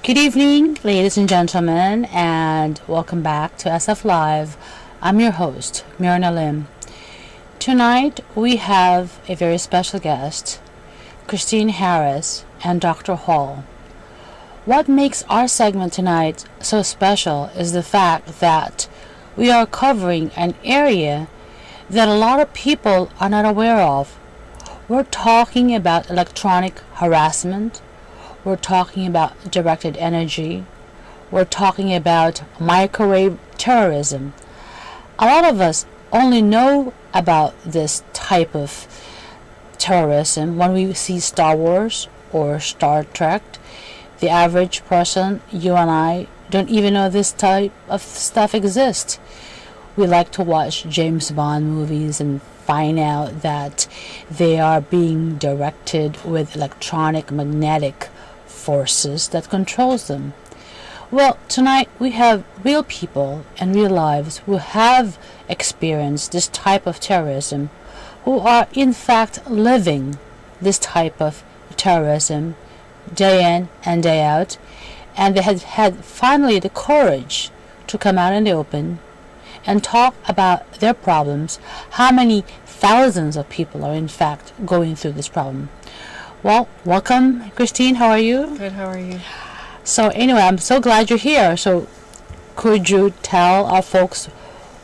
Good evening, ladies and gentlemen, and welcome back to SF Live. I'm your host, Myrna Lim. Tonight, we have a very special guest, Christine Harris and Dr. Hall. What makes our segment tonight so special is the fact that we are covering an area that a lot of people are not aware of. We're talking about electronic harassment. We're talking about directed energy. We're talking about microwave terrorism. A lot of us only know about this type of terrorism when we see Star Wars or Star Trek. The average person, you and I, don't even know this type of stuff exists. We like to watch James Bond movies and find out that they are being directed with electronic magnetic forces that controls them. Well, tonight we have real people and real lives who have experienced this type of terrorism, who are in fact living this type of terrorism day in and day out, and they had had finally the courage to come out in the open and talk about their problems, how many thousands of people are in fact going through this problem. Well, welcome, Christine. How are you? Good. How are you? So anyway, I'm so glad you're here. So could you tell our folks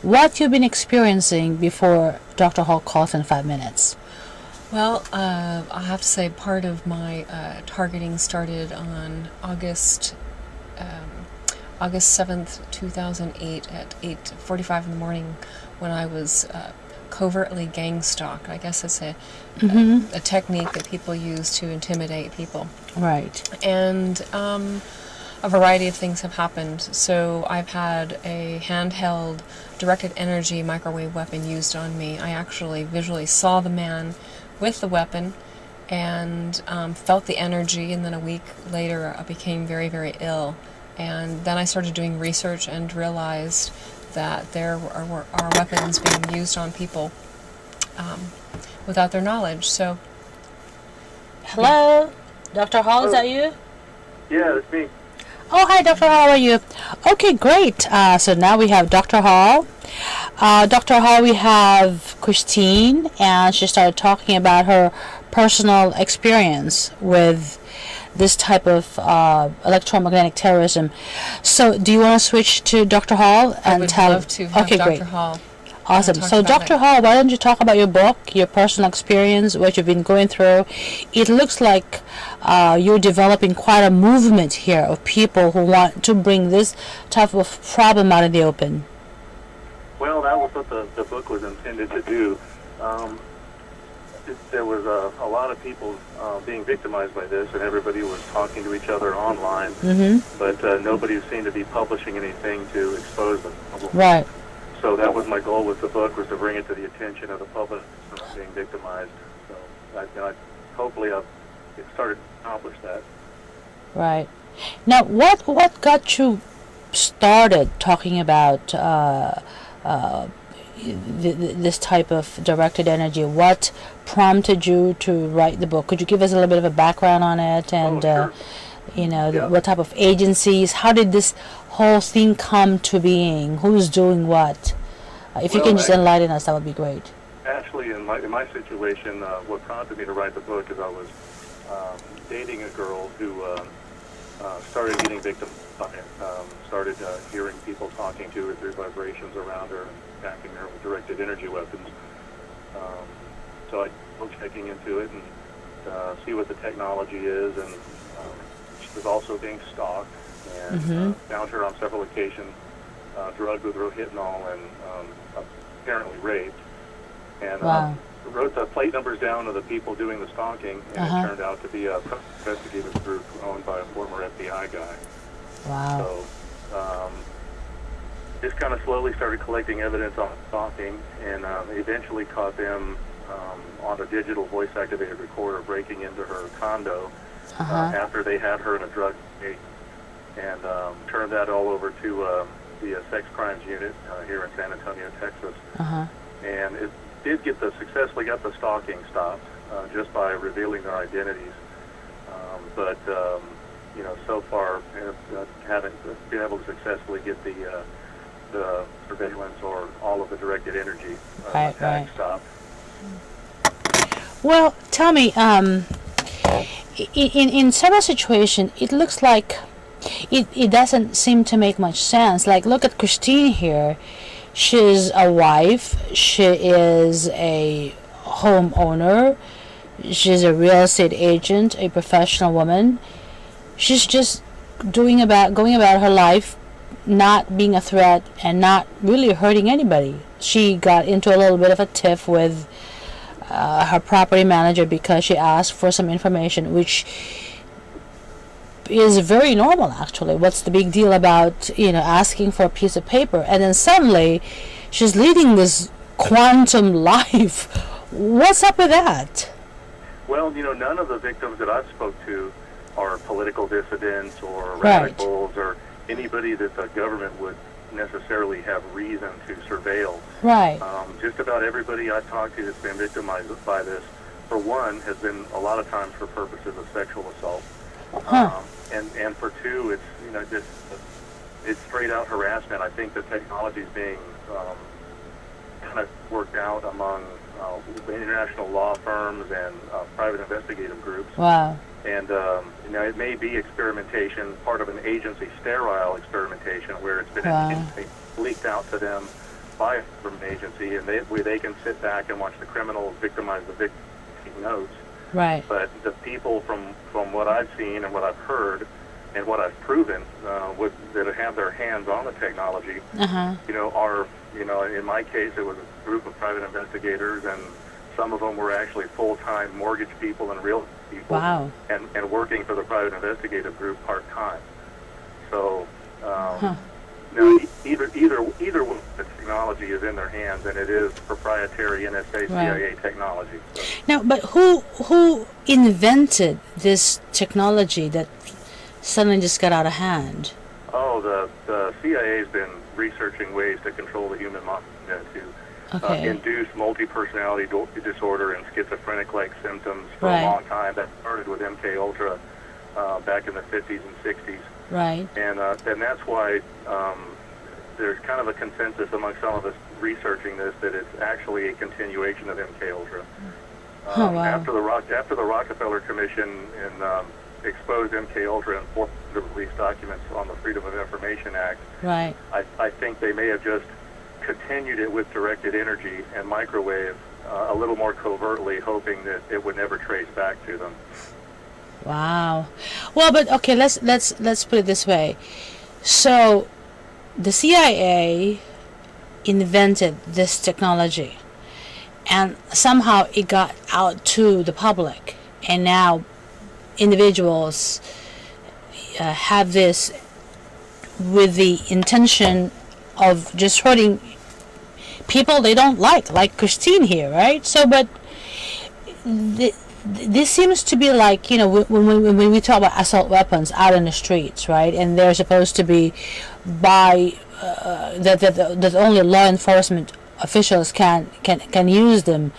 what you've been experiencing before Dr. Hall calls in 5 minutes? Well, I have to say part of my targeting started on August 7th, 2008 at 8:45 in the morning when I was covertly gang stalked. I guess it's a technique that people use to intimidate people. Right. And a variety of things have happened. So I've had a handheld directed energy microwave weapon used on me. I actually visually saw the man with the weapon and felt the energy, and then a week later I became very, very ill. And then I started doing research and realized that there are weapons being used on people without their knowledge. So, hello, Dr. Hall, is that you? Yeah, it's me. Oh, hi, Dr. Hall, how are you? Okay, great. So now we have Dr. Hall. Dr. Hall, we have Christine, and she started talking about her personal experience with this type of electromagnetic terrorism. So do you want to switch to Dr. Hall and I would tell? love to have Okay, Dr. great. Hall. Awesome. So Dr. Hall, why don't you talk about your book, your personal experience, what you've been going through? It looks like you're developing quite a movement here of people who want to bring this type of problem out in the open. Well, that was what the book was intended to do. There was a lot of people being victimized by this, and everybody was talking to each other online, but nobody seemed to be publishing anything to expose them. Right. So that was my goal with the book, was to bring it to the attention of the public being victimized. So hopefully I've started to accomplish that. Right. Now, what got you started talking about this type of directed energy? What prompted you to write the book? Could you give us a little bit of a background on it, and sure. What type of agencies? How did this whole thing come to being? Who's doing what? If you can just enlighten us, that would be great. Actually, in my situation, what prompted me to write the book is I was dating a girl who started getting victimized by it. Started hearing people talking to her through vibrations around her and attacking her with directed energy weapons. So I was checking into it and see what the technology is, and she was also being stalked, and found her on several occasions, drugged with rohypnol and apparently raped. And wrote the plate numbers down of the people doing the stalking, and it turned out to be a investigative group owned by a former FBI guy. Wow. So just kind of slowly started collecting evidence on stalking, and eventually caught them on a digital voice-activated recorder breaking into her condo after they had her in a drug state, and turned that all over to the sex crimes unit here in San Antonio, Texas. And it did successfully got the stalking stopped just by revealing their identities. But so far haven't been able to successfully get the surveillance or all of the directed energy attacks stopped. Well, tell me, in several situations, it looks like it doesn't seem to make much sense. Like, look at Christine here. She's a wife. She is a homeowner. She's a real estate agent, a professional woman. She's just going about her life, not being a threat and not really hurting anybody. She got into a little bit of a tiff with her property manager because she asked for some information, which is very normal, actually. What's the big deal about asking for a piece of paper? And then suddenly she's leading this quantum life. What's up with that? Well, none of the victims that I've spoke to are political dissidents or radicals or anybody that the government would necessarily have reason to surveil. Right. Just about everybody I've talked to that's been victimized by this, for one, has been a lot of times for purposes of sexual assault. And for two, it's just it's straight out harassment. I think the technology is being kind of worked out among international law firms and private investigative groups. Wow. And it may be experimentation, part of an agency sterile experimentation where it's been leaked out to them by a government agency, and where they can sit back and watch the criminals victimize the victim, take notes. Right. But the people from what I've seen and what I've heard and what I've proven that have their hands on the technology, are, in my case, it was a group of private investigators, and some of them were actually full-time mortgage people and real people. Wow. And working for the private investigative group part-time. So, either one, the technology is in their hands, and it is proprietary NSA CIA technology. So. Now, but who invented this technology that suddenly just got out of hand? Oh, the CIA's been researching ways to control the human mind, to induce multi-personality disorder and schizophrenic-like symptoms for a long time. That started with MK Ultra back in the 50s and 60s. Right. And that's why there's kind of a consensus among some of us researching this that it's actually a continuation of MK Ultra. After the Rockefeller Commission exposed MK Ultra and forced to release documents on the Freedom of Information Act, right. I think they may have just continued it with directed energy and microwave a little more covertly, hoping that it would never trace back to them. Wow. Well, but okay, let's put it this way. So, the CIA invented this technology, and somehow it got out to the public, and now individuals have this with the intention of just hurting people they don't like Christine here, right? So, but this seems to be like, when we talk about assault weapons out in the streets, right? And they're supposed to be that only law enforcement officials can use them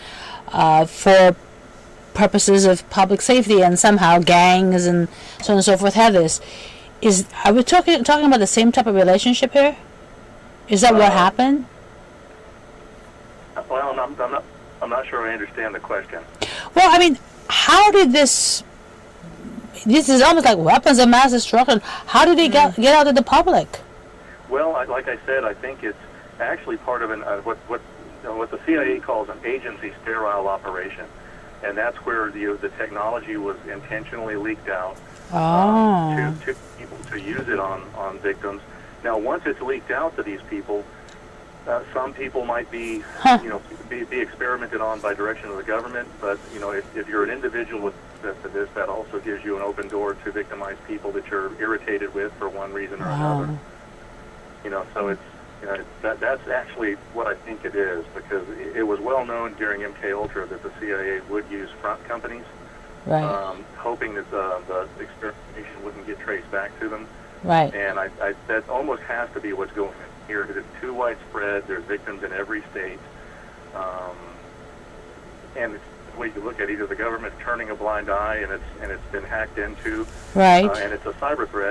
for purposes of public safety, and somehow gangs and so on and so forth have this. Are we talking about the same type of relationship here? Is that what happened? Well, I'm not sure I understand the question. Well, I mean, how did this is almost like weapons of mass destruction. How did they get out to the public? Well, like I said, I think it's actually part of what the CIA calls an agency sterile operation, and that's where the technology was intentionally leaked out to people to use it on victims. Now, once it's leaked out to these people, some people might be be experimented on by direction of the government, but if you're an individual with this, that also gives you an open door to victimize people that you're irritated with for one reason or another. So it's that's actually what I think it is, because it was well known during MK Ultra that the CIA would use front companies, hoping that the experimentation wouldn't get traced back to them. Right. And that almost has to be what's going on here, because it's too widespread. There's victims in every state. And the way you look at it. Either the government turning a blind eye and it's been hacked into, Right. and it's a cyber threat.